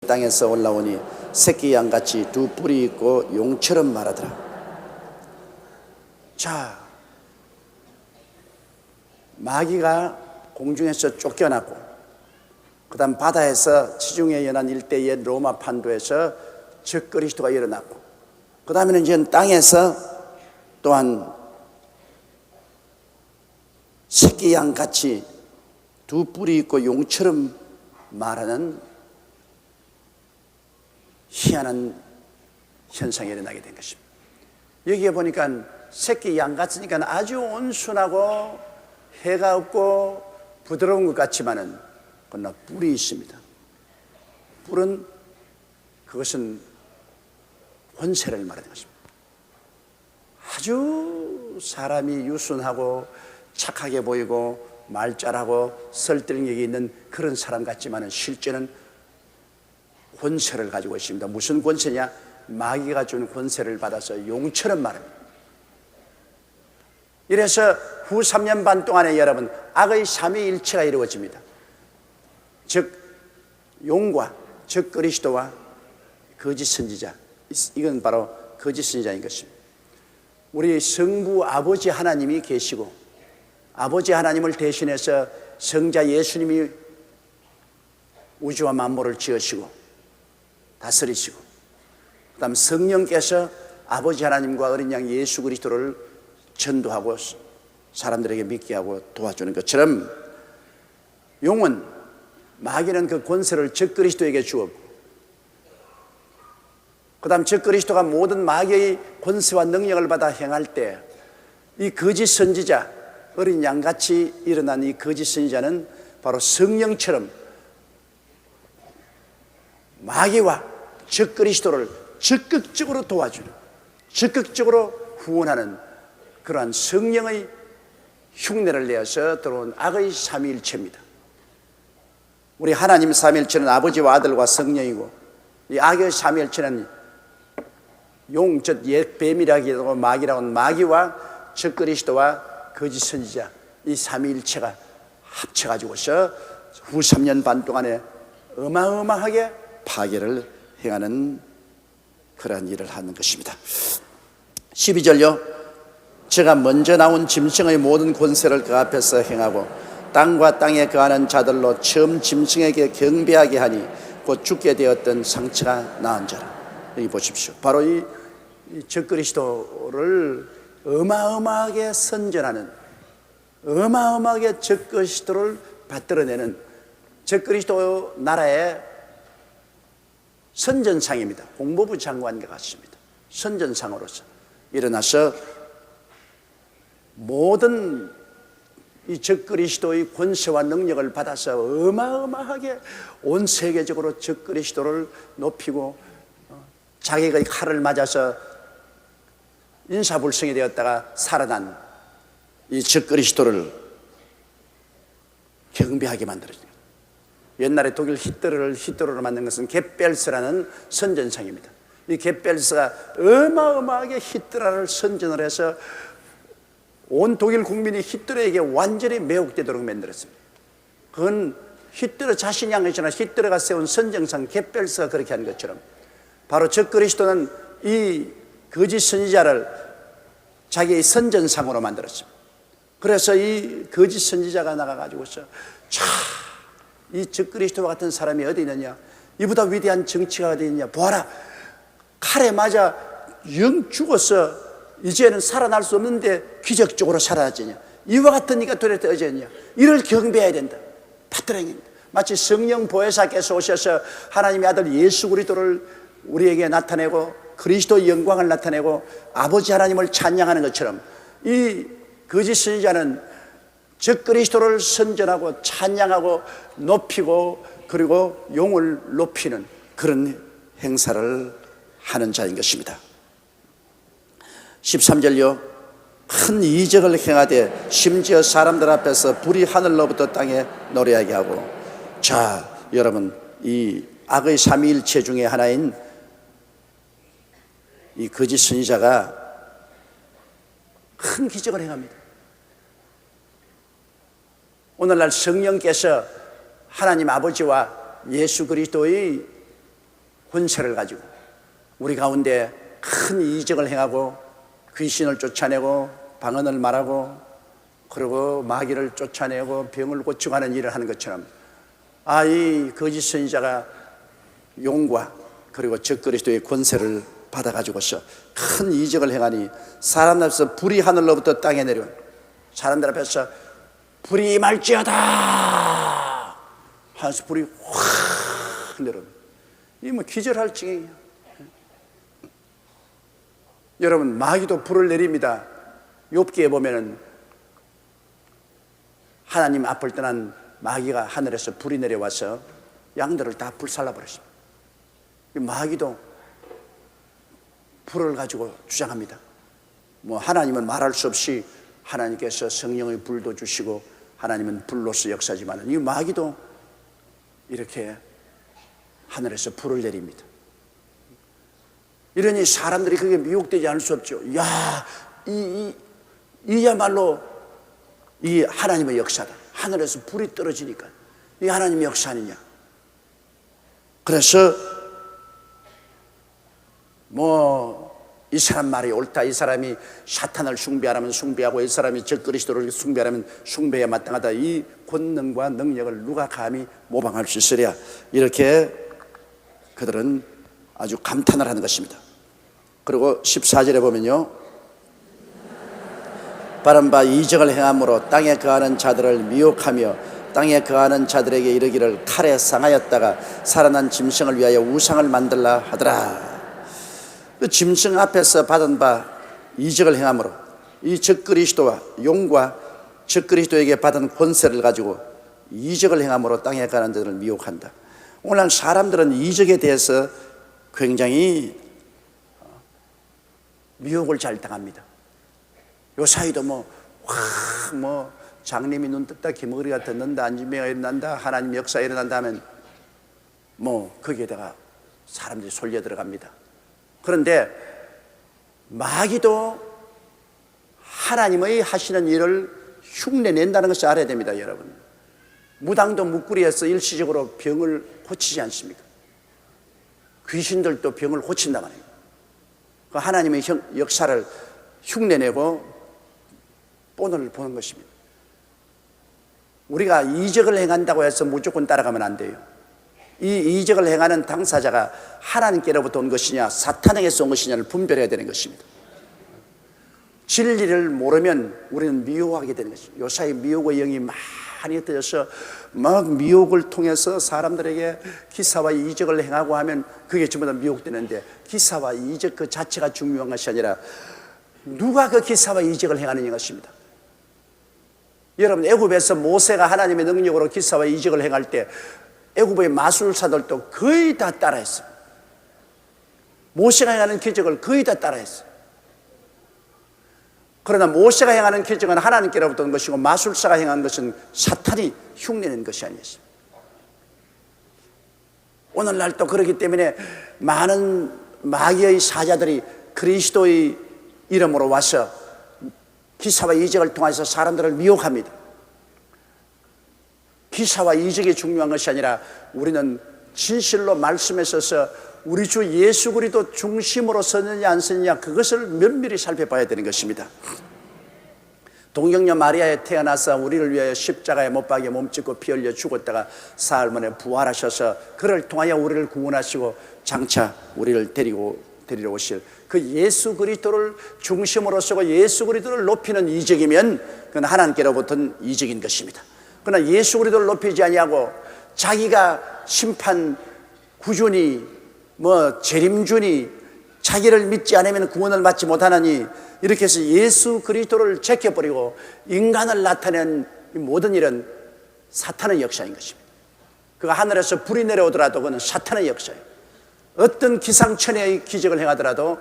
땅에서 올라오니 새끼 양같이 두 뿔이 있고 용처럼 말하더라. 자, 마귀가 공중에서 쫓겨났고, 그 다음 바다에서 지중해 연안 일대의 로마 판도에서 적그리스도가 일어났고, 그 다음에는 이제 땅에서 또한 새끼 양같이 두 뿔이 있고 용처럼 말하는 희한한 현상이 일어나게 된 것입니다. 여기에 보니까 새끼 양 같으니까 아주 온순하고 해가 없고 부드러운 것 같지만은 그러나 뿔이 있습니다. 뿔은 그것은 권세를 말하는 것입니다. 아주 사람이 유순하고 착하게 보이고 말 잘하고 설득력이 있는 그런 사람 같지만은 실제는 권세를 가지고 있습니다. 무슨 권세냐? 마귀가 준 권세를 받아서 용처럼 말합니다. 이래서 후 3년 반 동안에 여러분 악의 삼위일체가 이루어집니다. 즉 용과 즉 그리스도와 거짓 선지자, 이건 바로 거짓 선지자인 것입니다. 우리 성부 아버지 하나님이 계시고 아버지 하나님을 대신해서 성자 예수님이 우주와 만물을 지으시고 다스리시고, 그 다음 성령께서 아버지 하나님과 어린 양 예수 그리스도를 전도하고 사람들에게 믿게 하고 도와주는 것처럼 용은, 마귀는 그 권세를 적 그리스도에게 주었고, 그 다음 적 그리스도가 모든 마귀의 권세와 능력을 받아 행할 때 이 거짓 선지자, 어린 양같이 일어난 이 거짓 선지자는 바로 성령처럼 마귀와 적 그리스도를 적극적으로 도와주는, 적극적으로 후원하는 그러한 성령의 흉내를 내어서 들어온 악의 삼위일체입니다. 우리 하나님 삼위일체는 아버지와 아들과 성령이고, 이 악의 삼위일체는 용, 즉 옛 뱀이라기도 하고 마귀라고 하는 마귀와 적 그리스도와 거짓 선지자, 이 삼위일체가 합쳐가지고서 후 3년 반 동안에 어마어마하게 파괴를 행하는 그러한 일을 하는 것입니다. 12절요. 제가 먼저 나온 짐승의 모든 권세를 그 앞에서 행하고 땅과 땅에 거하는 자들로 처음 짐승에게 경배하게 하니 곧 죽게 되었던 상처가 나은 자라. 여기 보십시오. 바로 이 적그리스도를 어마어마하게 선전하는, 어마어마하게 적그리스도를 받들어내는 적그리스도 나라의 선전상입니다. 홍보부 장관과 같습니다. 선전상으로서 일어나서 모든 이 적그리스도의 권세와 능력을 받아서 어마어마하게 온 세계적으로 적그리스도를 높이고, 자기가 칼을 맞아서 인사불성이 되었다가 살아난 이 적그리스도를 경배하게 만들어집니다. 옛날에 독일 히틀러를 만든 것은 겟벨스라는 선전상입니다. 이 겟벨스가 어마어마하게 히틀러를 선전을 해서 온 독일 국민이 히틀러에게 완전히 매혹되도록 만들었습니다. 그건 히틀러 자신이 한 것이나 히틀러가 세운 선정상 겟벨스가 그렇게 한 것처럼 바로 적그리스도는 이 거짓 선지자를 자기의 선전상으로 만들었습니다. 그래서 이 거짓 선지자가 나가가지고서 이 적그리스도와 같은 사람이 어디 있느냐, 이보다 위대한 정치가 어디 있느냐, 보아라, 칼에 맞아 영 죽었어, 이제는 살아날 수 없는데 기적적으로 살아났느냐, 이와 같은 이가 도대체 어디였냐, 이를 경배해야 된다. 파트랭입니다. 마치 성령 보혜사께서 오셔서 하나님의 아들 예수 그리스도를 우리에게 나타내고 그리스도의 영광을 나타내고 아버지 하나님을 찬양하는 것처럼 이 거짓 선지자는 적그리스도를 선전하고 찬양하고 높이고 그리고 용을 높이는 그런 행사를 하는 자인 것입니다. 13절요. 큰 이적을 행하되 심지어 사람들 앞에서 불이 하늘로부터 땅에 노래하게 하고, 자 여러분, 이 악의 삼위일체 중에 하나인 이 거짓 선지자가 큰 기적을 행합니다. 오늘날 성령께서 하나님 아버지와 예수 그리스도의 권세를 가지고 우리 가운데 큰 이적을 행하고 귀신을 쫓아내고 방언을 말하고 그리고 마귀를 쫓아내고 병을 고치고 하는 일을 하는 것처럼 이 거짓 선지자가 용과 그리고 적그리스도의 권세를 받아가지고서 큰 이적을 행하니 사람 앞에서 불이 하늘로부터 땅에 내려온 사람들 앞에서 불이 말지어다 하면서 불이 확 내려옵니다. 이 뭐 기절할 지경이에요. 여러분, 마귀도 불을 내립니다. 욥기에 보면은 하나님 앞을 떠난 마귀가 하늘에서 불이 내려와서 양들을 다 불살라 버렸습니다. 마귀도 불을 가지고 주장합니다. 뭐 하나님은 말할 수 없이 하나님께서 성령의 불도 주시고 하나님은 불로서 역사지만 이 마귀도 이렇게 하늘에서 불을 내립니다. 이러니 사람들이 그게 미혹되지 않을 수 없죠. 이야말로 이 하나님의 역사다. 하늘에서 불이 떨어지니까 이 하나님의 역사 아니냐. 그래서 이 사람 말이 옳다. 이 사람이 사탄을 숭배하라면 숭배하고 이 사람이 적그리스도를 숭배하라면 숭배에 마땅하다. 이 권능과 능력을 누가 감히 모방할 수 있으랴. 이렇게 그들은 아주 감탄을 하는 것입니다. 그리고 14절에 보면요, 바른 바 이적을 행함으로 땅에 거하는 자들을 미혹하며 땅에 거하는 자들에게 이르기를 칼에 상하였다가 살아난 짐승을 위하여 우상을 만들라 하더라. 그 짐승 앞에서 받은 바 이적을 행함으로 이 적그리스도와 용과 적그리스도에게 받은 권세를 가지고 이적을 행함으로 땅에 거하는 자들을 미혹한다. 오늘 사람들은 이적에 대해서 굉장히 미혹을 잘 당합니다. 요 사이도 장님이 눈 떴다 기머리가 떴는다 안진병이 일어난다 하나님 역사 일어난다 하면 거기에다가 사람들이 솔려 들어갑니다. 그런데 마귀도 하나님의 하시는 일을 흉내낸다는 것을 알아야 됩니다. 여러분, 무당도 무꾸리에서 일시적으로 병을 고치지 않습니까? 귀신들도 병을 고친단 말이에요. 그 하나님의 역사를 흉내내고 본을 보는 것입니다. 우리가 이적을 행한다고 해서 무조건 따라가면 안 돼요. 이 이적을 행하는 당사자가 하나님께로부터 온 것이냐 사탄에게서 온 것이냐를 분별해야 되는 것입니다. 진리를 모르면 우리는 미혹하게 되는 것입니다. 요사이 미혹의 영이 많이 흩어져서 막 미혹을 통해서 사람들에게 기사와 이적을 행하고 하면 그게 전부 다 미혹되는데, 기사와 이적 그 자체가 중요한 것이 아니라 누가 그 기사와 이적을 행하느냐 것입니다. 여러분, 애굽에서 모세가 하나님의 능력으로 기사와 이적을 행할 때 애굽의 마술사들도 거의 다 따라했어요. 모세가 행하는 기적을 거의 다 따라했어요. 그러나 모세가 행하는 기적은 하나님께로부터 온 것이고 마술사가 행한 것은 사탄이 흉내낸 것이 아니었습니다. 오늘날 또 그렇기 때문에 많은 마귀의 사자들이 그리스도의 이름으로 와서 기사와 이적을 통해서 사람들을 미혹합니다. 기사와 이적이 중요한 것이 아니라 우리는 진실로 말씀에 서서 우리 주 예수 그리스도 중심으로 서느냐 안 서느냐 그것을 면밀히 살펴봐야 되는 것입니다. 동정녀 마리아에 태어나서 우리를 위하여 십자가에 못 박여 몸짓고 피 흘려 죽었다가 사흘 만에 부활하셔서 그를 통하여 우리를 구원하시고 장차 우리를 데리러 오실 그 예수 그리스도를 중심으로 서고 예수 그리스도를 높이는 이적이면 그건 하나님께로부터는 이적인 것입니다. 그러나 예수 그리스도를 높이지 아니하고 자기가 심판 구주니 재림주니 자기를 믿지 않으면 구원을 받지 못하느니 이렇게 해서 예수 그리스도를 제껴버리고 인간을 나타낸 모든 일은 사탄의 역사인 것입니다. 그가 하늘에서 불이 내려오더라도 그는 사탄의 역사예요. 어떤 기상천외의 기적을 행하더라도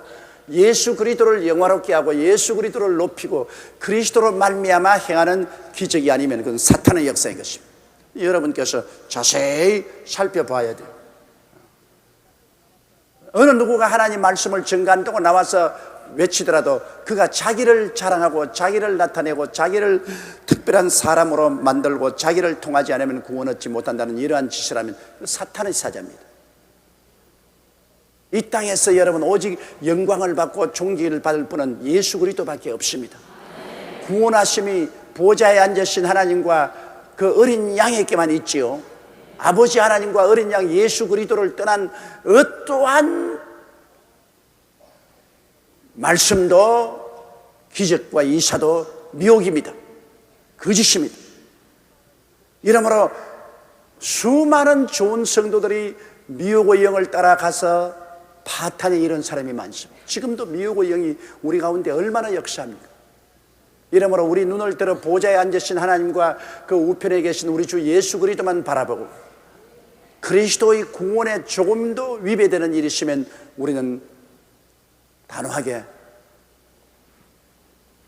예수 그리스도를 영화롭게 하고 예수 그리스도를 높이고 그리스도로 말미암아 행하는 기적이 아니면 그건 사탄의 역사인 것입니다. 여러분께서 자세히 살펴봐야 돼요. 어느 누구가 하나님 말씀을 증거한다고 나와서 외치더라도 그가 자기를 자랑하고 자기를 나타내고 자기를 특별한 사람으로 만들고 자기를 통하지 않으면 구원 얻지 못한다는 이러한 짓을 하면 사탄의 사자입니다. 이 땅에서 여러분 오직 영광을 받고 존귀를 받을 분은 예수 그리스도밖에 없습니다. 구원하심이 보좌에 앉으신 하나님과 그 어린 양에게만 있지요. 아버지 하나님과 어린 양 예수 그리스도를 떠난 어떠한 말씀도 기적과 이사도 미혹입니다. 거짓입니다. 이러므로 수많은 좋은 성도들이 미혹의 영을 따라가서 파탄에 이른 사람이 많습니다. 지금도 미혹의 영이 우리 가운데 얼마나 역사합니까? 이러므로 우리 눈을 들어 보좌에 앉으신 하나님과 그 우편에 계신 우리 주 예수 그리스도만 바라보고 그리스도의 구원에 조금도 위배되는 일이 있으면 우리는 단호하게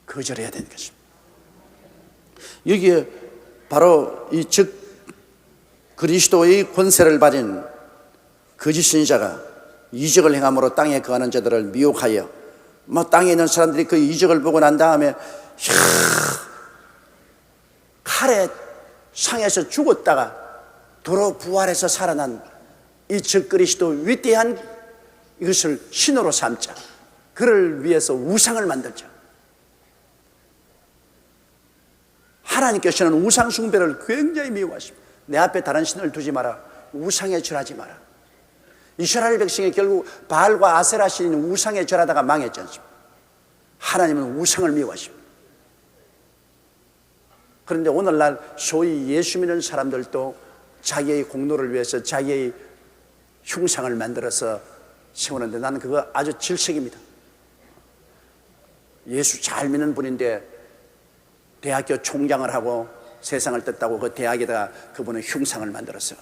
거절해야 되는 것입니다. 여기에 바로 이 즉 그리스도의 권세를 가진 거짓 선지자가 이적을 행함으로 땅에 거하는 자들을 미혹하여 땅에 있는 사람들이 그 이적을 보고 난 다음에 칼에 상해서 죽었다가 도로 부활해서 살아난 이 즉 그리스도 위대한 이것을 신으로 삼자. 그를 위해서 우상을 만들자. 하나님께서는 우상 숭배를 굉장히 미워하십니다. 내 앞에 다른 신을 두지 마라. 우상에 절하지 마라. 이스라엘 백성이 결국 바알과 아세라 신인 우상에 절하다가 망했지 않습니까? 하나님은 우상을 미워하십니다. 그런데 오늘날 소위 예수 믿는 사람들도 자기의 공로를 위해서 자기의 흉상을 만들어서 세우는데 나는 그거 아주 질색입니다. 예수 잘 믿는 분인데 대학교 총장을 하고 세상을 떴다고 그 대학에다가 그분의 흉상을 만들었어요.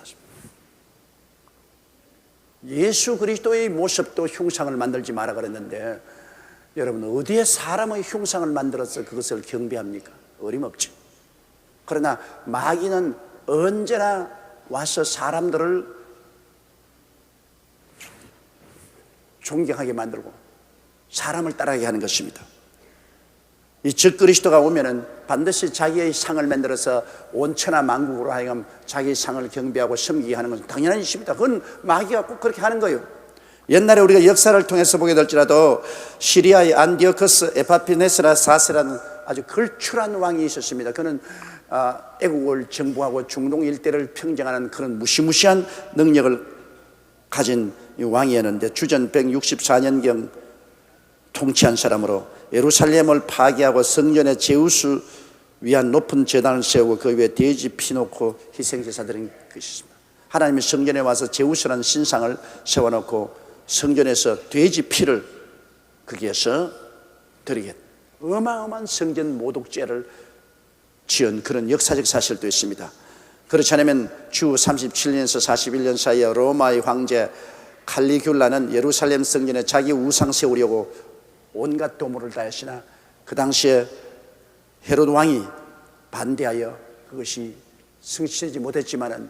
예수 그리스도의 모습도 흉상을 만들지 마라 그랬는데 여러분 어디에 사람의 흉상을 만들어서 그것을 경배합니까? 어림없지. 그러나 마귀는 언제나 와서 사람들을 존경하게 만들고 사람을 따라가게 하는 것입니다. 이 즉 그리스도가 오면은 반드시 자기의 상을 만들어서 온 천하 만국으로 하여금 자기의 상을 경배하고 섬기게 하는 것은 당연한 일입니다. 그건 마귀가 꼭 그렇게 하는 거예요. 옛날에 우리가 역사를 통해서 보게 될지라도 시리아의 안디오커스 에파피네스라 4세라는 아주 걸출한 왕이 있었습니다. 그는 애국을 정복하고 중동 일대를 평정하는 그런 무시무시한 능력을 가진 왕이었는데 주전 164년경 통치한 사람으로 예루살렘을 파괴하고 성전에 제우스 위한 높은 제단을 세우고 그 위에 돼지 피 놓고 희생제사 드린 것이었습니다. 하나님이 성전에 와서 제우스라는 신상을 세워놓고 성전에서 돼지 피를 거기에서 드리게 어마어마한 성전 모독죄를 지은 그런 역사적 사실도 있습니다. 그렇지 않으면 주 37년에서 41년 사이에 로마의 황제 칼리귤라는 예루살렘 성전에 자기 우상 세우려고 온갖 도모를 다했으나 그 당시에 헤롯 왕이 반대하여 그것이 성취되지 못했지만은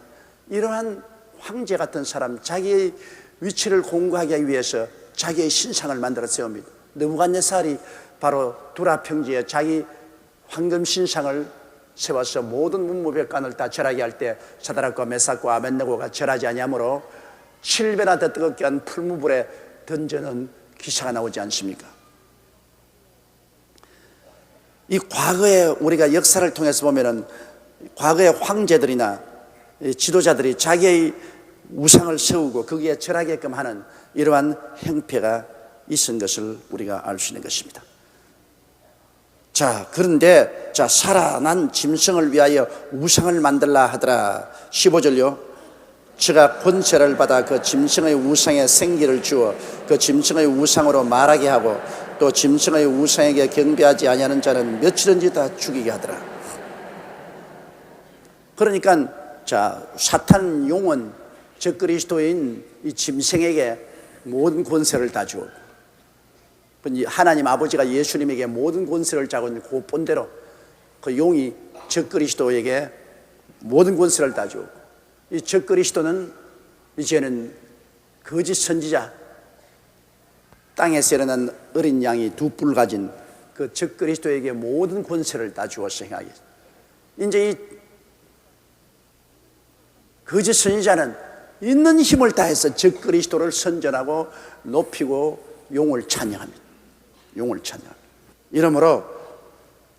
이러한 황제 같은 사람 자기의 위치를 공고하기 위해서 자기의 신상을 만들어 세웁니다. 느부갓네살이 바로 두라 평지에 자기 황금 신상을 세워서 모든 문무백관을 다 절하게 할 때 사드락과 메삭과 아벤느고가 절하지 아니하므로 7배나 더 뜨겁게 한 풀무불에 던져놓은 기사가 나오지 않습니까? 이 과거에 우리가 역사를 통해서 보면은 과거의 황제들이나 지도자들이 자기의 우상을 세우고 거기에 절하게끔 하는 이러한 행패가 있은 것을 우리가 알 수 있는 것입니다. 자, 그런데 살아난 짐승을 위하여 우상을 만들라 하더라. 15절요. 저가 권세를 받아 그 짐승의 우상에 생기를 주어 그 짐승의 우상으로 말하게 하고 또 짐승의 우상에게 경배하지 아니하는 자는 며칠은지 다 죽이게 하더라. 그러니까 사탄 용은 즉 그리스도인 이 짐승에게 모든 권세를 다 주었고 하나님 아버지가 예수님에게 모든 권세를 잡은 그 본대로 그 용이 즉 그리스도에게 모든 권세를 다 주었고 이 즉 그리스도는 이제는 거짓 선지자 땅에서 일어난 어린 양이 두 뿔 가진 그 즉 그리스도에게 모든 권세를 다 주어서 행하게. 이제 이 거짓 선지자는 있는 힘을 다해서 적그리스도를 선전하고 높이고 용을 찬양합니다. 용을 찬양합니다. 이러므로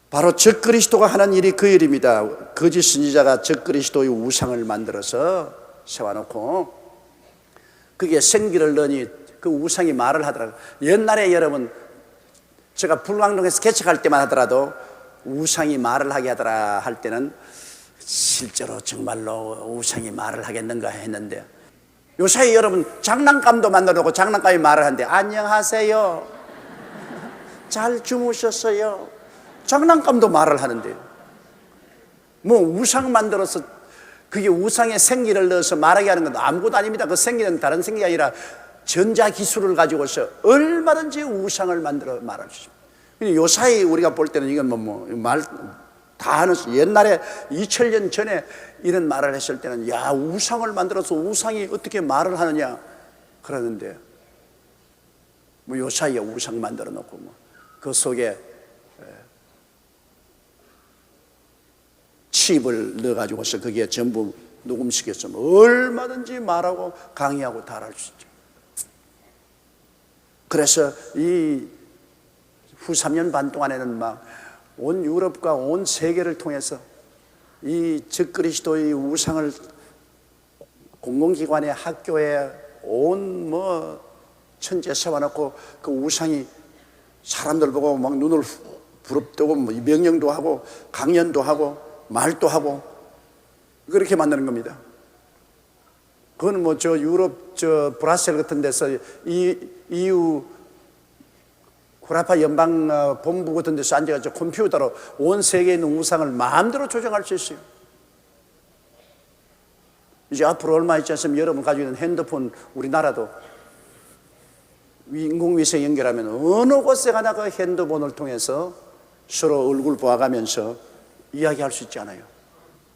바로 적그리스도가 하는 일이 그 일입니다. 거짓 선지자가 적그리스도의 우상을 만들어서 세워놓고 그게 생기를 넣으니 그 우상이 말을 하더라고요. 옛날에 여러분 제가 불광동에서 개척할 때만 하더라도 우상이 말을 하게 하더라 할 때는 실제로 정말로 우상이 말을 하겠는가 했는데, 요사이 여러분 장난감도 만들어 놓고 장난감이 말을 하는데 안녕하세요, 잘 주무셨어요, 장난감도 말을 하는데 뭐 우상 만들어서 그게 우상에 생기를 넣어서 말하게 하는 건 아무것도 아닙니다. 그 생기는 다른 생기가 아니라 전자기술을 가지고서 얼마든지 우상을 만들어 말할 수 있습니다. 요사이 우리가 볼 때는 이건 말 다 하는, 옛날에 2000년 전에 이런 말을 했을 때는 야, 우상을 만들어서 우상이 어떻게 말을 하느냐 그러는데, 뭐 요사이에 우상 만들어 놓고 그 속에 칩을 넣어가지고서 거기에 전부 녹음시켰으면 얼마든지 말하고 강의하고 다 할 수 있죠. 그래서 이 후 3년 반 동안에는 막 온 유럽과 온 세계를 통해서 이 적그리스도의 우상을 공공기관에, 학교에 온 천지에 세워놓고 그 우상이 사람들 보고 막 눈을 부릅뜨고 명령도 하고 강연도 하고 말도 하고 그렇게 만드는 겁니다. 그건 저 유럽 브라셀 같은 데서 EU 후라파 연방 본부 같은 데서 앉아가지고 컴퓨터로 온 세계에 있는 우상을 마음대로 조정할 수 있어요. 이제 앞으로 얼마 있지 않으면 여러분 가지고 있는 핸드폰, 우리나라도 인공위성 연결하면 어느 곳에 가나 그 핸드폰을 통해서 서로 얼굴 보아가면서 이야기할 수 있잖아요.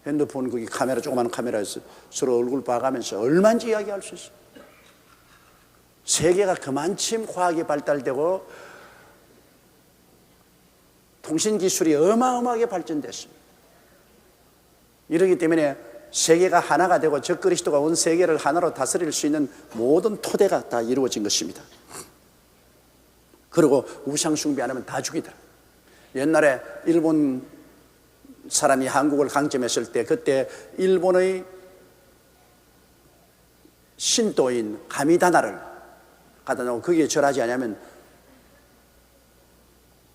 핸드폰 거기 카메라, 조그마한 카메라에서 서로 얼굴 봐가면서 얼마든지 이야기할 수 있어요. 세계가 그만큼 과학이 발달되고 통신기술이 어마어마하게 발전됐습니다. 이러기 때문에 세계가 하나가 되고 적그리스도가 온 세계를 하나로 다스릴 수 있는 모든 토대가 다 이루어진 것입니다. 그리고 우상 숭배 안 하면 다 죽이더라. 옛날에 일본 사람이 한국을 강점했을 때, 그때 일본의 신도인 가미다나를 갖다 놓고 거기에 절하지 않으면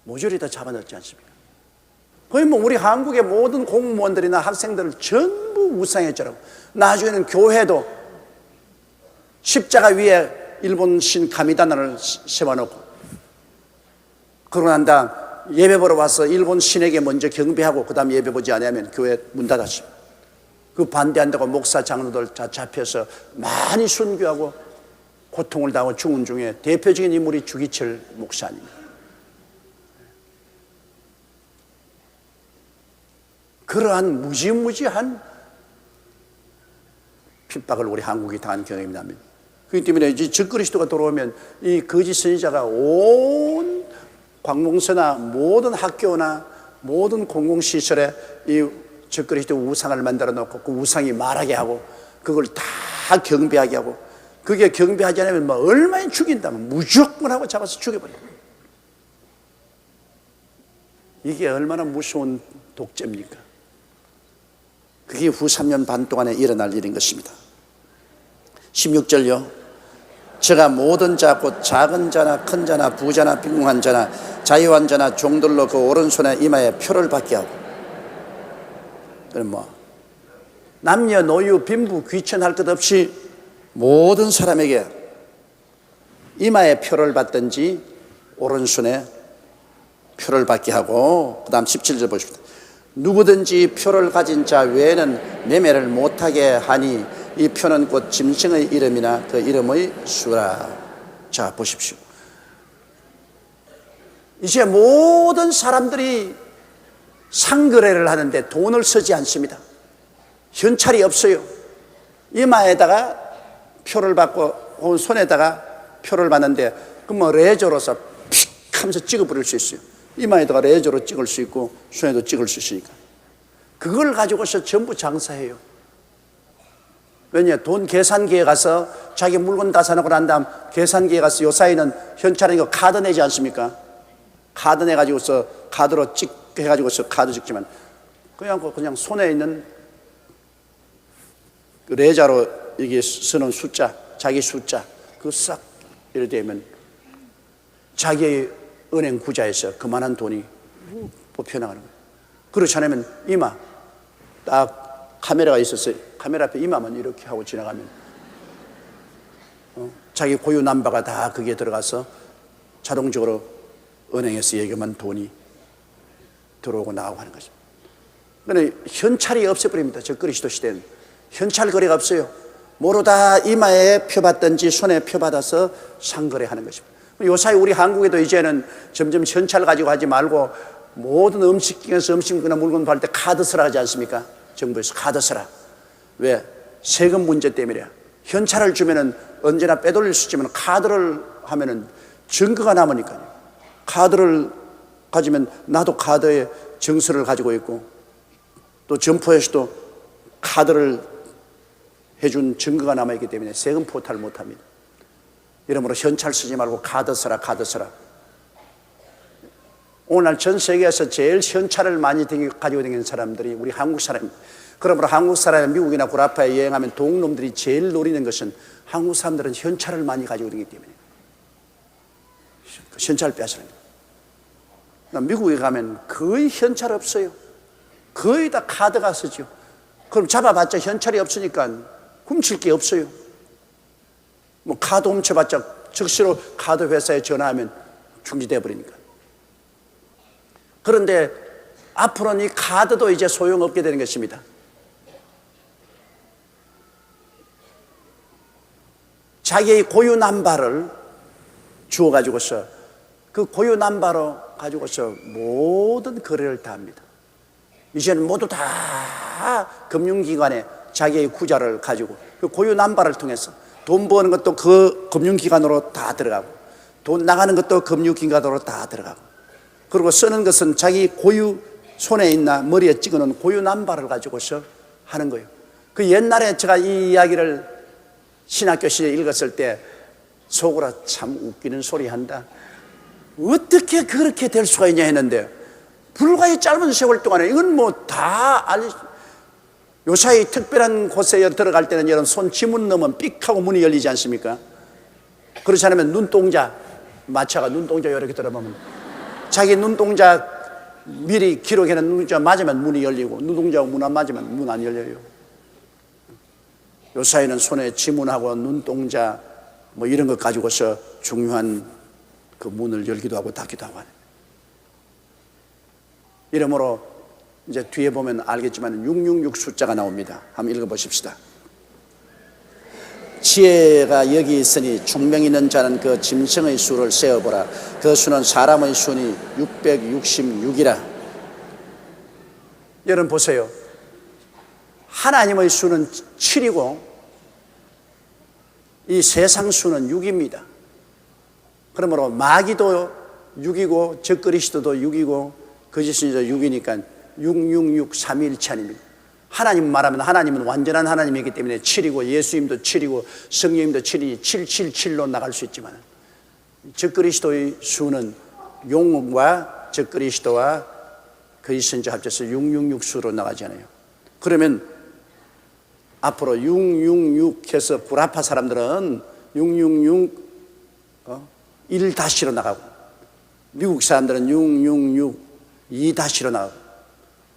모조리 다 잡아넣지 않습니까? 거의 우리 한국의 모든 공무원들이나 학생들을 전부 우상에 절하고, 나중에는 교회도 십자가 위에 일본 신 가미다나를 세워놓고, 그러고 난 다음 예배 보러 와서 일본 신에게 먼저 경배하고 그 다음 예배 보지 않으면 교회 문 닫았습니다. 그 반대한다고 목사 장로들 다 잡혀서 많이 순교하고 고통을 당하고 죽은 중에 대표적인 인물이 주기철 목사입니다. 그러한 무지무지한 핍박을 우리 한국이 당한 경험이 납니다. 그렇기 때문에 이제 적그리스도가 들어오면 이 거짓 선지자가 온 관공서나 모든 학교나 모든 공공시설에 이 적그리스도 우상을 만들어 놓고 그 우상이 말하게 하고 그걸 다 경배하게 하고, 그게 경배하지 않으면 얼마나 죽인다면 무조건 하고 잡아서 죽여버려요. 이게 얼마나 무서운 독재입니까? 그게 후 3년 반 동안에 일어날 일인 것입니다. 16절요. 제가 모든 자 곧 작은 자나 큰 자나 부자나 빈궁한 자나 자유한 자나 종들로 그 오른손에 이마에 표를 받게 하고, 그럼 남녀 노유 빈부 귀천할 것 없이 모든 사람에게 이마에 표를 받든지 오른손에 표를 받게 하고, 그 다음 17절 보십시오. 누구든지 표를 가진 자 외에는 매매를 못하게 하니 이 표는 곧 짐승의 이름이나 그 이름의 수라. 자, 보십시오. 이제 모든 사람들이 상거래를 하는데 돈을 쓰지 않습니다. 현찰이 없어요. 이마에다가 표를 받고 혹은 손에다가 표를 받는데 그 레저로서 픽 하면서 찍어버릴 수 있어요. 이마에다가 레저로 찍을 수 있고 손에도 찍을 수 있으니까 그걸 가지고서 전부 장사해요. 왜냐, 돈 계산기에 가서 자기 물건 다 사놓고 난 다음 계산기에 가서 요 사이는 현찰이니까 카드 내지 않습니까? 카드 내가지고서 카드로 찍 해가지고서 카드 찍지만 그냥 손에 있는 그 레자로 이게 쓰는 숫자, 자기 숫자 그거 싹 이래 되면 자기의 은행 구자에서 그만한 돈이 뽑혀나가는 거예요. 그렇지 않으면 이마 딱 카메라가 있었어요. 카메라 앞에 이마만 이렇게 하고 지나가면 자기 고유 남바가 다 거기에 들어가서 자동적으로 은행에서 예금한 돈이 들어오고 나가고 하는 것입니다. 그런데 현찰이 없애버립니다. 저 그리스도 시대는 현찰 거래가 없어요. 뭐로 다 이마에 펴받든지 손에 펴받아서 상거래하는 것입니다. 요사이 우리 한국에도 이제는 점점 현찰 가지고 하지 말고 모든 음식점에서 음식이나 물건 팔 때 카드 쓰라 하지 않습니까? 정부에서 카드 쓰라. 왜? 세금 문제 때문이야. 현찰을 주면은 언제나 빼돌릴 수 있지만 카드를 하면은 증거가 남으니까요. 카드를 가지면 나도 카드에 정서를 가지고 있고 또 점포에서도 카드를 해준 증거가 남아있기 때문에 세금 포탈을 못합니다. 이러므로 현찰 쓰지 말고 카드 써라, 카드 써라. 오늘날 전 세계에서 제일 현찰을 많이 가지고 다니는 사람들이 우리 한국 사람입니다. 그러므로 한국 사람이 미국이나 구라파에 여행하면 동놈들이 제일 노리는 것은 한국 사람들은 현찰을 많이 가지고 다니기 때문에 현찰을 빼앗으는 거예요. 미국에 가면 거의 현찰 없어요. 거의 다 카드가 쓰죠. 그럼 잡아봤자 현찰이 없으니까 훔칠 게 없어요. 뭐 카드 훔쳐봤자 즉시로 카드 회사에 전화하면 중지돼 버리니까. 그런데 앞으로는 이 카드도 이제 소용없게 되는 것입니다. 자기의 고유 남바를 주어 가지고서 그 고유 남바로 가지고서 모든 거래를 다 합니다. 이제는 모두 다 금융기관에 자기의 구자를 가지고 그 고유 남바를 통해서 돈 버는 것도 그 금융기관으로 다 들어가고 돈 나가는 것도 금융기관으로 다 들어가고 그리고 쓰는 것은 자기 고유 손에 있나 머리에 찍어놓은 고유 남바를 가지고서 하는 거예요. 그 옛날에 제가 이 이야기를 신학교 시절에 읽었을 때 속으로 참 웃기는 소리 한다. 어떻게 그렇게 될 수가 있냐 했는데 불과 이 짧은 세월 동안에 이건 뭐 다 요사이 특별한 곳에 들어갈 때는 여러분 손 지문 넣으면 삑 하고 문이 열리지 않습니까? 그렇지 않으면 눈동자 마차가 눈동자 이렇게 들어보면 자기 눈동자 미리 기록해놓은 눈동자 맞으면 문이 열리고 눈동자하고 문 안 맞으면 문 안 열려요. 요사이는 손에 지문하고 눈동자 뭐 이런 것 가지고서 중요한 그 문을 열기도 하고 닫기도 하고 하는. 이러므로 이제 뒤에 보면 알겠지만 666 숫자가 나옵니다. 한번 읽어보십시다. 지혜가 여기 있으니 총명 있는 자는 그 짐승의 수를 세어보라. 그 수는 사람의 수니 666이라. 여러분 보세요. 하나님의 수는 7이고 이 세상 수는 6입니다. 그러므로 마귀도 6이고 적그리스도도 6이고 거짓신자도 6이니까 666 삼위일체 아닙니까? 하나님 말하면 하나님은 완전한 하나님이기 때문에 7이고 예수님도 7이고 성령님도 7이니 777로 나갈 수 있지만 적그리스도의 수는 용과 적그리스도와 거짓신자 합쳐서 666 수로 나가잖아요. 그러면 앞으로 666 해서 구라파 사람들은 666 1-로 나가고 미국 사람들은 666 2-로 나가고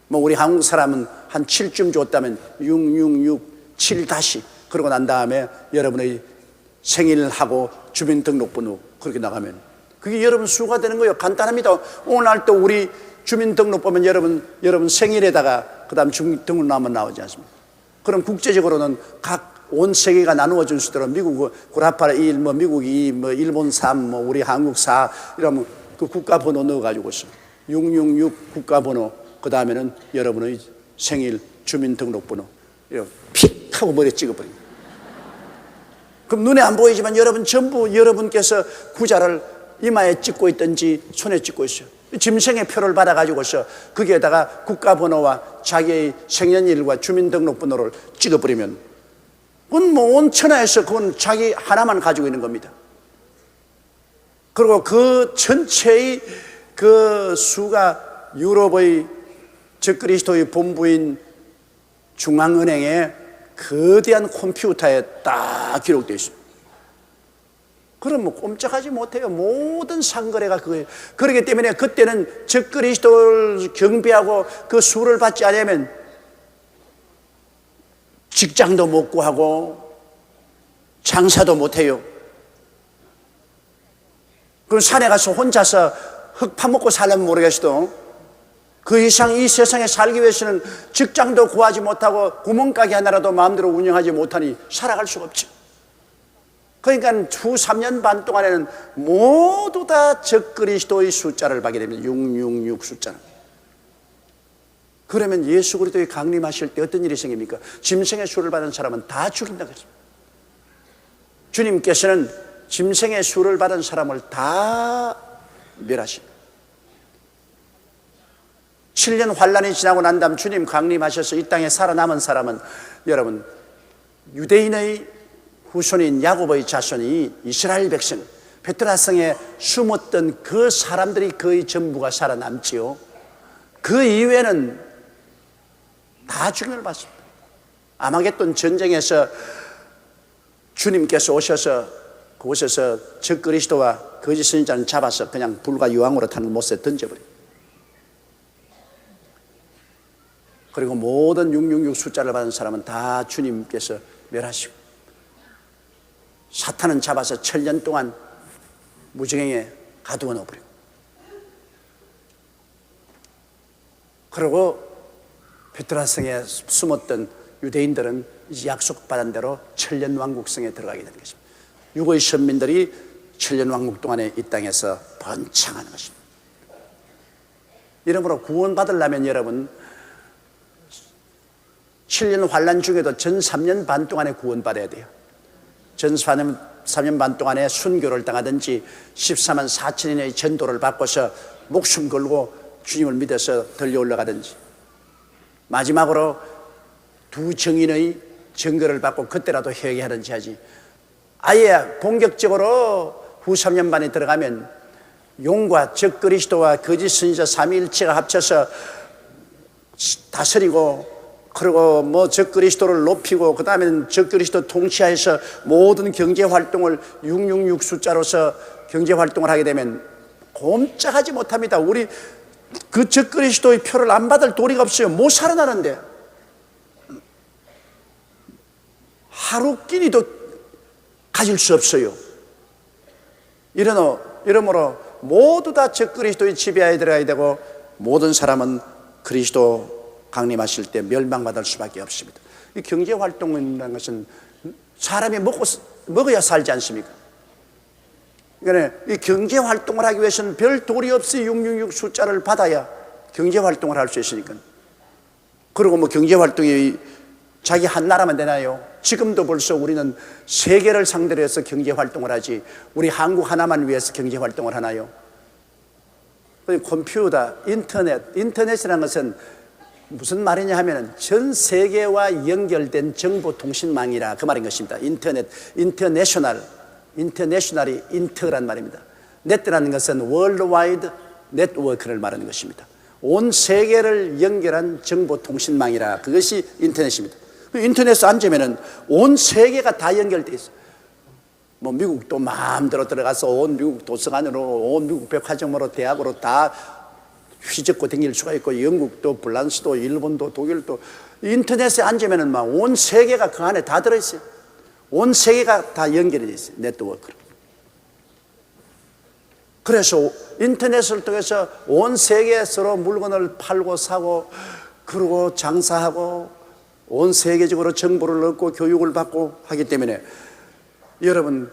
뭐 우리 한국 사람은 한 7쯤 줬다면 666 7- 그러고 난 다음에 여러분의 생일하고 주민등록번호 그렇게 나가면 그게 여러분 수가 되는 거예요. 간단합니다. 오늘 또 우리 주민등록 보면 여러분 생일에다가 그 다음 주민등록만 나오지 않습니까? 그럼 국제적으로는 각 온 세계가 나누어진 수대로 미국 구라파 1, 뭐 미국 2, 뭐 일본 3, 뭐 우리 한국 4 이러면 그 국가번호 넣어가지고서 666 국가번호 그 다음에는 여러분의 생일 주민등록번호 이렇게 픽 하고 머리에 찍어버립니다. 그럼 눈에 안 보이지만 여러분 전부 여러분께서 구자를 이마에 찍고 있든지 손에 찍고 있어요. 짐승의 표를 받아가지고서 거기에다가 국가번호와 자기의 생년일과 주민등록번호를 찍어버리면 그건 뭐 온 천하에서 그건 자기 하나만 가지고 있는 겁니다. 그리고 그 전체의 그 수가 유럽의 적그리스도의 본부인 중앙은행의 거대한 컴퓨터에 딱 기록되어 있습니다. 그럼 뭐 꼼짝하지 못해요. 모든 상거래가 그거예요. 그렇기 때문에 그때는 적그리스도를 경배하고 그 수를 받지 않으면 직장도 못 구하고 장사도 못해요. 그럼 산에 가서 혼자서 흙 파먹고 살려면 모르겠어도 그 이상 이 세상에 살기 위해서는 직장도 구하지 못하고 구멍가게 하나라도 마음대로 운영하지 못하니 살아갈 수가 없죠. 그러니까 후 3년 반 동안에는 모두 다 적그리스도의 숫자를 받게 됩니다. 666 숫자는. 그러면 예수 그리스도의 강림하실 때 어떤 일이 생깁니까? 짐승의 수를 받은 사람은 다 죽인다고 했습니다. 주님께서는 짐승의 수를 받은 사람을 다 멸하십니다. 7년 환란이 지나고 난 다음 주님 강림하셔서 이 땅에 살아남은 사람은 여러분 유대인의 후손인 야곱의 자손이 이스라엘 백성 베트라성에 숨었던 그 사람들이 거의 전부가 살아남지요. 그 이외에는 다 죽임을 받습니다. 아마겟돈 전쟁에서 주님께서 오셔서 그곳에서 적그리스도와 거짓 선지자를 잡아서 그냥 불과 유황으로 타는 못에 던져버립니다. 그리고 모든 666 숫자를 받은 사람은 다 주님께서 멸하시고 사탄은 잡아서 7년 동안 무지경에 가두어 놓아버리고 그리고 베트라성에 숨었던 유대인들은 이제 약속받은 대로 7년 왕국성에 들어가게 되는 것입니다. 육의 선민들이 7년 왕국 동안에 이 땅에서 번창하는 것입니다. 이러므로 구원받으려면 여러분 7년 환란 중에도 전 3년 반 동안에 구원받아야 돼요. 전 3년 반 동안에 순교를 당하든지 14만 4천인의 전도를 받고서 목숨 걸고 주님을 믿어서 들려 올라가든지 마지막으로 두 정인의 증거를 받고 그때라도 회개하든지 하지 아예 본격적으로 후 3년 반에 들어가면 용과 적그리스도와 거짓 선지자 삼위일체가 합쳐서 다스리고 그리고 뭐 적그리스도를 높이고 그 다음에는 적그리스도 통치하에서 모든 경제활동을 666 숫자로서 경제활동을 하게 되면 꼼짝하지 못합니다. 우리 그 적그리스도의 표를 안 받을 도리가 없어요. 못 살아나는데 하루 끼니도 가질 수 없어요. 이러므로 모두 다 적그리스도의 지배하에 들어가야 되고 모든 사람은 그리스도 강림하실 때 멸망받을 수밖에 없습니다. 이 경제활동이라는 것은 사람이 먹어야 살지 않습니까? 그러니까 이 경제활동을 하기 위해서는 별 도리 없이 666 숫자를 받아야 경제활동을 할 수 있으니까. 그리고 뭐 경제활동이 자기 한 나라만 되나요? 지금도 벌써 우리는 세계를 상대로 해서 경제활동을 하지 우리 한국 하나만 위해서 경제활동을 하나요? 컴퓨터, 인터넷이라는 것은 무슨 말이냐 하면 전 세계와 연결된 정보통신망이라 그 말인 것입니다. 인터내셔널이 인터란 말입니다. 네트라는 것은 월드와이드 네트워크를 말하는 것입니다. 온 세계를 연결한 정보통신망이라 그것이 인터넷입니다. 인터넷에 앉으면 온 세계가 다 연결되어 있어요. 뭐 미국도 마음대로 들어가서 온 미국 도서관으로 온 미국 백화점으로 대학으로 다 휘젓고 다닐 수가 있고 영국도 프랑스도 일본도 독일도 인터넷에 앉으면 막 온 세계가 그 안에 다 들어있어요. 온 세계가 다 연결이 되어 있어요. 네트워크로. 그래서 인터넷을 통해서 온 세계에 서로 물건을 팔고 사고 그리고 장사하고 온 세계적으로 정보를 얻고 교육을 받고 하기 때문에 여러분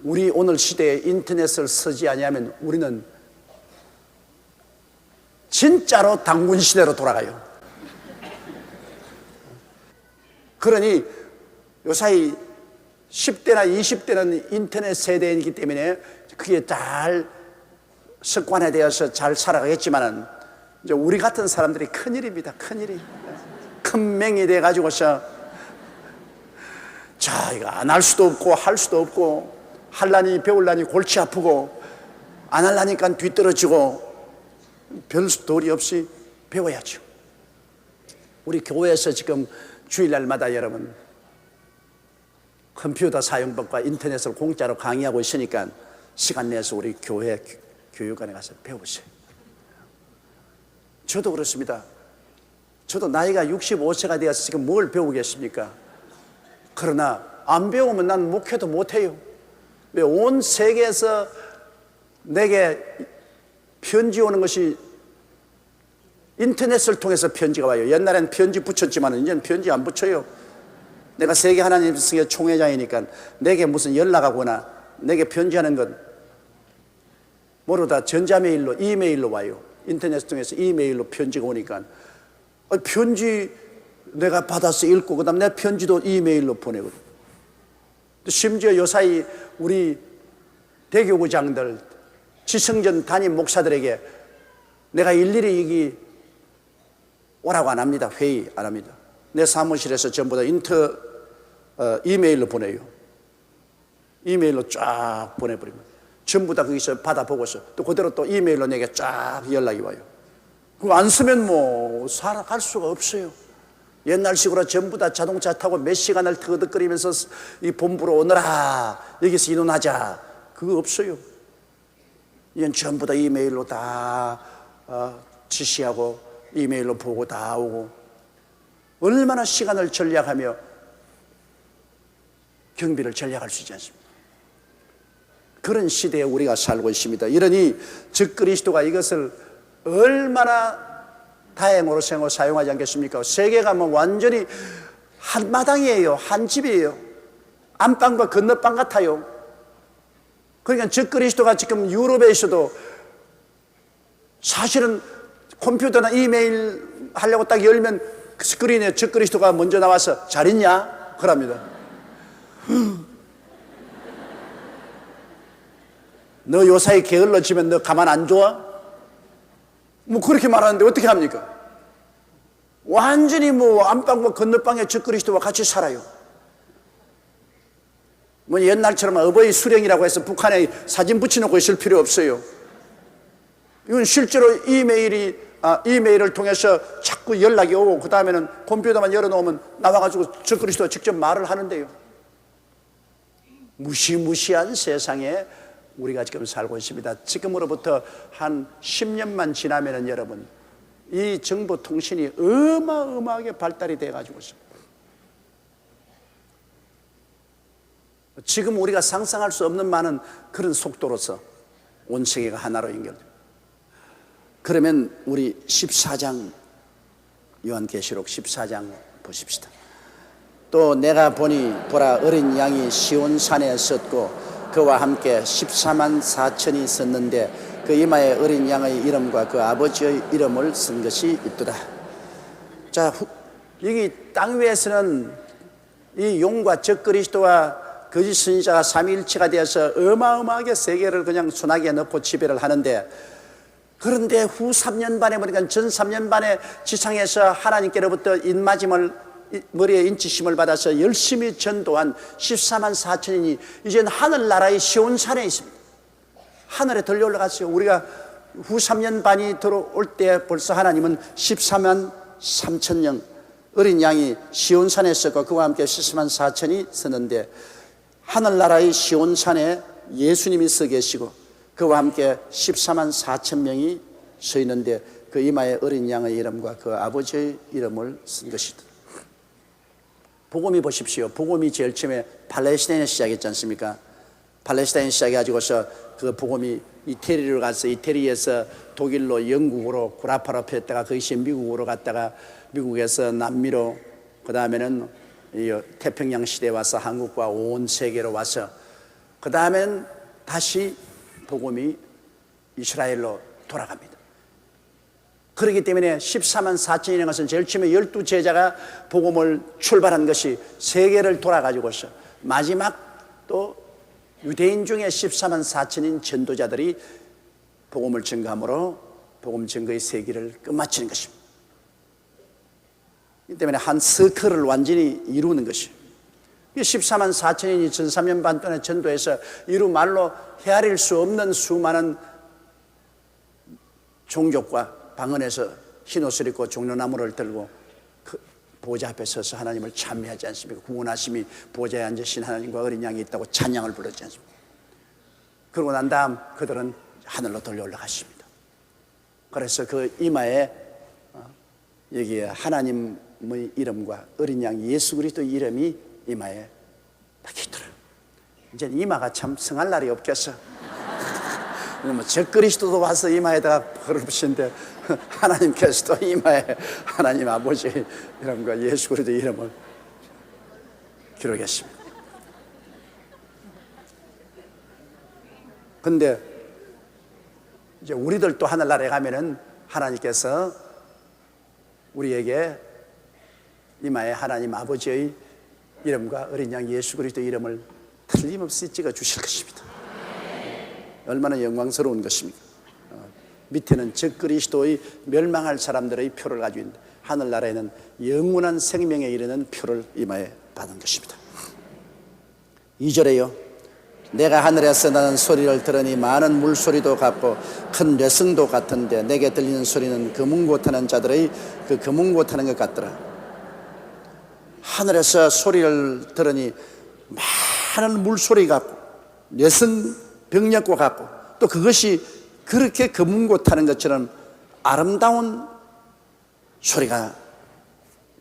우리 오늘 시대에 인터넷을 쓰지 않으면 우리는 진짜로 당군 시대로 돌아가요. 그러니 요사이 10대나 20대는 인터넷 세대이기 때문에 그게 잘 습관화되어서 잘 살아가겠지만은 이제 우리 같은 사람들이 큰일입니다. 큰일이. 큰 맹이 돼가지고서 자, 이거 안 할 수도 없고 할 수도 없고, 할라니 배울라니 골치 아프고, 안 하려니까 뒤떨어지고, 별 도리 없이 배워야죠. 우리 교회에서 지금 주일날마다 여러분 컴퓨터 사용법과 인터넷을 공짜로 강의하고 있으니까 시간 내서 우리 교회 교육관에 가서 배우세요. 저도 그렇습니다. 저도 나이가 65세가 되어서 지금 뭘 배우겠습니까? 그러나 안 배우면 난 목회도 못해요. 왜? 온 세계에서 내게 편지 오는 것이 인터넷을 통해서 편지가 와요. 옛날엔 편지 붙였지만 이제는 편지 안 붙여요. 내가 세계 하나님 성회 총회장이니까 내게 무슨 연락하거나 내게 편지하는 건 모르다 전자메일로 이메일로 와요. 인터넷 통해서 이메일로 편지가 오니까 편지 내가 받아서 읽고 그 다음에 내 편지도 이메일로 보내거든. 심지어 요사이 우리 대교구장들 지성전 담임 목사들에게 내가 일일이 이기 오라고 안 합니다. 회의 안 합니다. 내 사무실에서 전부 다 이메일로 보내요. 이메일로 쫙 보내버리면 전부 다 거기서 받아보고서 또 그대로 또 이메일로 내게 쫙 연락이 와요. 그거 안 쓰면 뭐 살아갈 수가 없어요. 옛날식으로 전부 다 자동차 타고 몇 시간을 터득거리면서 이 본부로 오너라 여기서 인원하자 그거 없어요. 이건 전부 다 이메일로 다 지시하고 이메일로 보고 다 오고 얼마나 시간을 전략하며 경비를 전략할 수 있지 않습니까? 그런 시대에 우리가 살고 있습니다. 이러니 적그리스도가 이것을 얼마나 다행으로 생각하고 사용하지 않겠습니까? 세계가 뭐 완전히 한마당이에요. 한 집이에요. 안방과 건너방 같아요. 그러니까 적그리스도가 지금 유럽에 있어도 사실은 컴퓨터나 이메일 하려고 딱 열면 스크린에 적그리스도가 먼저 나와서 잘 있냐? 그럽니다. 너 요사이 게을러지면 너 가만 안 둬? 뭐 그렇게 말하는데 어떻게 합니까? 완전히 뭐 안방과 건너방에 적그리스도와 같이 살아요. 뭐 옛날처럼 어버이 수령이라고 해서 북한에 사진 붙여놓고 있을 필요 없어요. 이건 실제로 이메일을 통해서 자꾸 연락이 오고 그 다음에는 컴퓨터만 열어놓으면 나와가지고 적그리스도가 직접 말을 하는데요. 무시무시한 세상에 우리가 지금 살고 있습니다. 지금으로부터 한 10년만 지나면은 여러분 이 정보통신이 어마어마하게 발달이 돼가지고 있습니다. 지금 우리가 상상할 수 없는 많은 그런 속도로서 온 세계가 하나로 연결됩니다. 그러면 우리 14장 요한계시록 14장 보십시다. 또 내가 보니 보라 어린 양이 시온산에 섰고 그와 함께 14만 4천이 섰는데 그 이마에 어린 양의 이름과 그 아버지의 이름을 쓴 것이 있더라. 자, 여기 땅 위에서는 이 용과 적그리스도와 거짓 선지자가 삼위일체가 되어서 어마어마하게 세계를 그냥 소나기에 넣고 지배를 하는데, 그런데 후 3년 반에 보니까 전 3년 반에 지상에서 하나님께로부터 인마짐을 머리에 인치심을 받아서 열심히 전도한 14만 4천인이 이제는 하늘나라의 시온산에 있습니다. 하늘에 들려 올라갔어요. 우리가 후 3년 반이 들어올 때 벌써 하나님은 14만 3천 명 어린 양이 시온산에 있었고 그와 함께 14만 4천이 서는데, 하늘나라의 시온산에 예수님이 서 계시고 그와 함께 14만 4천 명이 서 있는데 그 이마에 어린 양의 이름과 그 아버지의 이름을 쓴 것이다. 복음이 보십시오. 복음이 제일 처음에 팔레스타인에 시작했지 않습니까? 팔레스타인 시작해가지고서 그 복음이 이태리로 가서 이태리에서 독일로 영국으로 구라파로 폈다가 거기서 미국으로 갔다가 미국에서 남미로 그 다음에는 태평양 시대에 와서 한국과 온 세계로 와서 그 다음에는 다시 복음이 이스라엘로 돌아갑니다. 그렇기 때문에 14만 4천이라는 것은 제일 처음에 12제자가 복음을 출발한 것이 세계를 돌아가지고서 마지막 또 유대인 중에 14만 4천인 전도자들이 복음을 증거함으로 복음 증거의 세기를 끝마치는 것입니다. 이 때문에 한 서클을 완전히 이루는 것이에요. 14만 4천인이 전 3년 반 동안의 전도에서 이루 말로 헤아릴 수 없는 수많은 종족과 방언에서 흰옷을 입고 종려나무를 들고 그 보좌 앞에 서서 하나님을 찬미하지 않습니까? 구원하심이 보좌에 앉으신 하나님과 어린 양이 있다고 찬양을 부르지 않습니까? 그러고 난 다음 그들은 하늘로 돌려 올라갔습니다. 그래서 그 이마에 여기에 하나님의 이름과 어린 양 예수 그리스도의 이름이 이마에 박히더라. 이제 이마가 참 성할 날이 없겠어. 뭐 적그리스도도 와서 이마에다가 벌을 붙이는데 하나님께서도 이마에 하나님 아버지 이름과 예수 그리스도의 이름을 기록했습니다. 근데 이제 우리들도 하늘나라에 가면은 하나님께서 우리에게 이마에 하나님 아버지의 이름과 어린 양 예수 그리스도의 이름을 틀림없이 찍어 주실 것입니다. 얼마나 영광스러운 것입니까? 밑에는 적그리스도의 멸망할 사람들의 표를 가지고 있는데 하늘나라에는 영원한 생명에 이르는 표를 이마에 받은 것입니다. 2절에요. 내가 하늘에서 나는 소리를 들으니 많은 물소리도 같고 큰 뇌성도 같은데 내게 들리는 소리는 금은고타는 자들의 그 금은고타는 것 같더라. 하늘에서 소리를 들으니 많은 물소리 같고 뇌성 병력과 같고 또 그것이 그렇게 금은고타는 것처럼 아름다운 소리가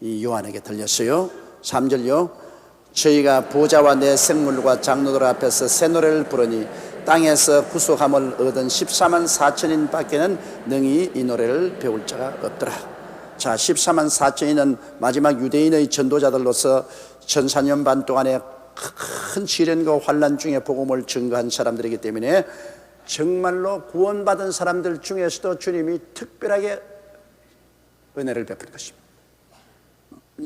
이 요한에게 들렸어요. 3절요. 저희가 보좌와 내 생물과 장로들 앞에서 새 노래를 부르니 땅에서 구속함을 얻은 14만 4천인 밖에는 능히 이 노래를 배울 자가 없더라. 자, 14만 4천인은 마지막 유대인의 전도자들로서 1400년 반 동안의 큰 시련과 환난 중에 복음을 증거한 사람들이기 때문에 정말로 구원받은 사람들 중에서도 주님이 특별하게 은혜를 베푸는 것입니다.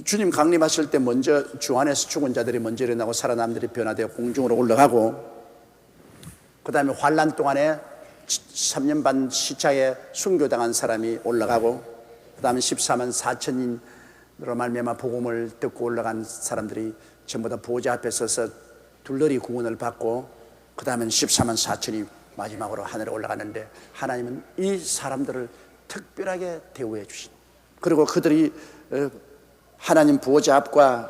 주님 강림하실 때 먼저 주 안에서 죽은 자들이 먼저 일어나고 살아남들이 변화되어 공중으로 올라가고 그 다음에 환난 동안에 3년 반 시차에 순교당한 사람이 올라가고 그 다음에 14만 4천인으로 말미암아 복음을 듣고 올라간 사람들이 전부 다 보좌 앞에 서서 둘러리 구원을 받고 그 다음에 14만 4천이 마지막으로 하늘에 올라가는데 하나님은 이 사람들을 특별하게 대우해 주신 그리고 그들이 하나님 보좌 앞과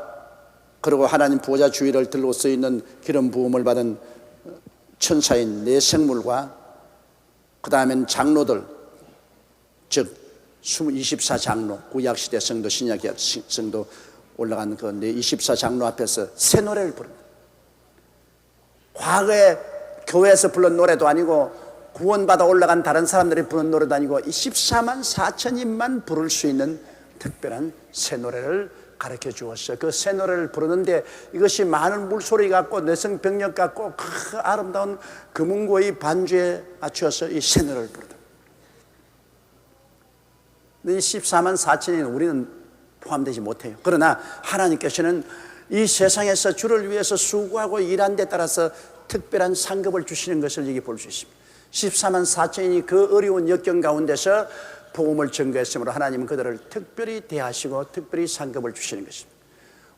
그리고 하나님 보좌 주위를 둘러서 있는 기름 부음을 받은 천사인 네 생물과 그 다음엔 장로들 즉 24장로 구약시대 성도 신약시대 성도 올라간 그 24장로 앞에서 새 노래를 부릅니다. 과거에 교회에서 부른 노래도 아니고 구원받아 올라간 다른 사람들이 부른 노래도 아니고 14만 4천인만 부를 수 있는 특별한 새 노래를 가르쳐 주었어요. 그 새 노래를 부르는데 이것이 많은 물소리 같고 내성병력 같고 그 아름다운 금은고의 반주에 맞추어서 이 새 노래를 부르다. 이 14만 4천인 우리는 포함되지 못해요. 그러나 하나님께서는 이 세상에서 주를 위해서 수고하고 일한 데 따라서 특별한 상급을 주시는 것을 여기 볼 수 있습니다. 14만 4천인이 그 어려운 역경 가운데서 복음을 전거했으므로 하나님은 그들을 특별히 대하시고 특별히 상급을 주시는 것입니다.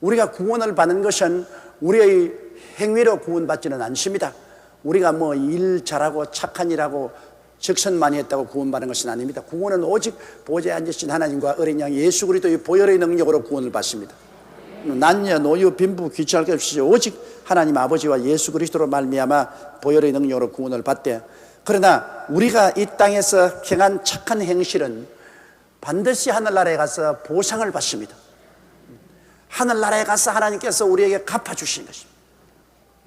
우리가 구원을 받는 것은 우리의 행위로 구원받지는 않습니다. 우리가 뭐 일 잘하고 착한 일하고 적선 많이 했다고 구원받는 것은 아닙니다. 구원은 오직 보좌에 앉으신 하나님과 어린 양 예수 그리스도의 보혈의 능력으로 구원을 받습니다. 난녀 노유 빈부 귀찮을 것 없이 오직 하나님 아버지와 예수 그리스도로 말미암아 보혈의 능력으로 구원을 받되 그러나 우리가 이 땅에서 행한 착한 행실은 반드시 하늘나라에 가서 보상을 받습니다. 하늘나라에 가서 하나님께서 우리에게 갚아주시는 것입니다.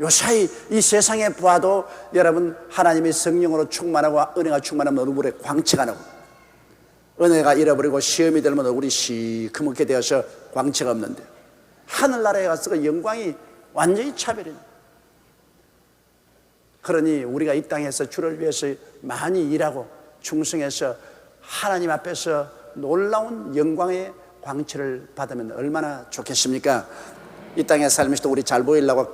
요사이 이 세상에 보아도 여러분 하나님의 성령으로 충만하고 은혜가 충만하면 얼굴에 광채가 나고 은혜가 잃어버리고 시험이 들면 얼굴이 시커멓게 되어서 광채가 없는데 하늘나라에 가서 그 영광이 완전히 차별입니다. 그러니 우리가 이 땅에서 주를 위해서 많이 일하고 충성해서 하나님 앞에서 놀라운 영광의 광채를 받으면 얼마나 좋겠습니까? 이 땅에 살면서도 우리 잘 보이려고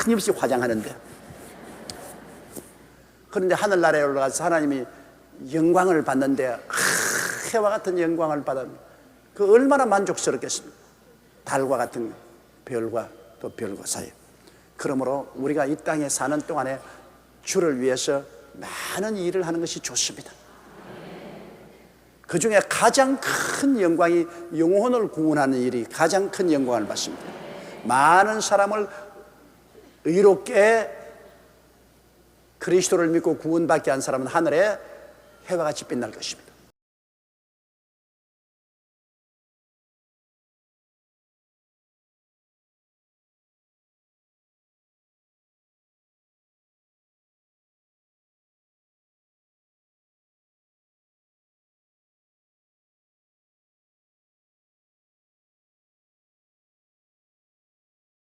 끊임없이 화장하는데 그런데 하늘나라에 올라가서 하나님이 영광을 받는데 해와 같은 영광을 받으면 그 얼마나 만족스럽겠습니까? 달과 같은 별과 그 별거사예요. 그러므로 우리가 이 땅에 사는 동안에 주를 위해서 많은 일을 하는 것이 좋습니다. 그 중에 가장 큰 영광이 영혼을 구원하는 일이 가장 큰 영광을 받습니다. 많은 사람을 의롭게 그리스도를 믿고 구원받게 한 사람은 하늘에 해와 같이 빛날 것입니다.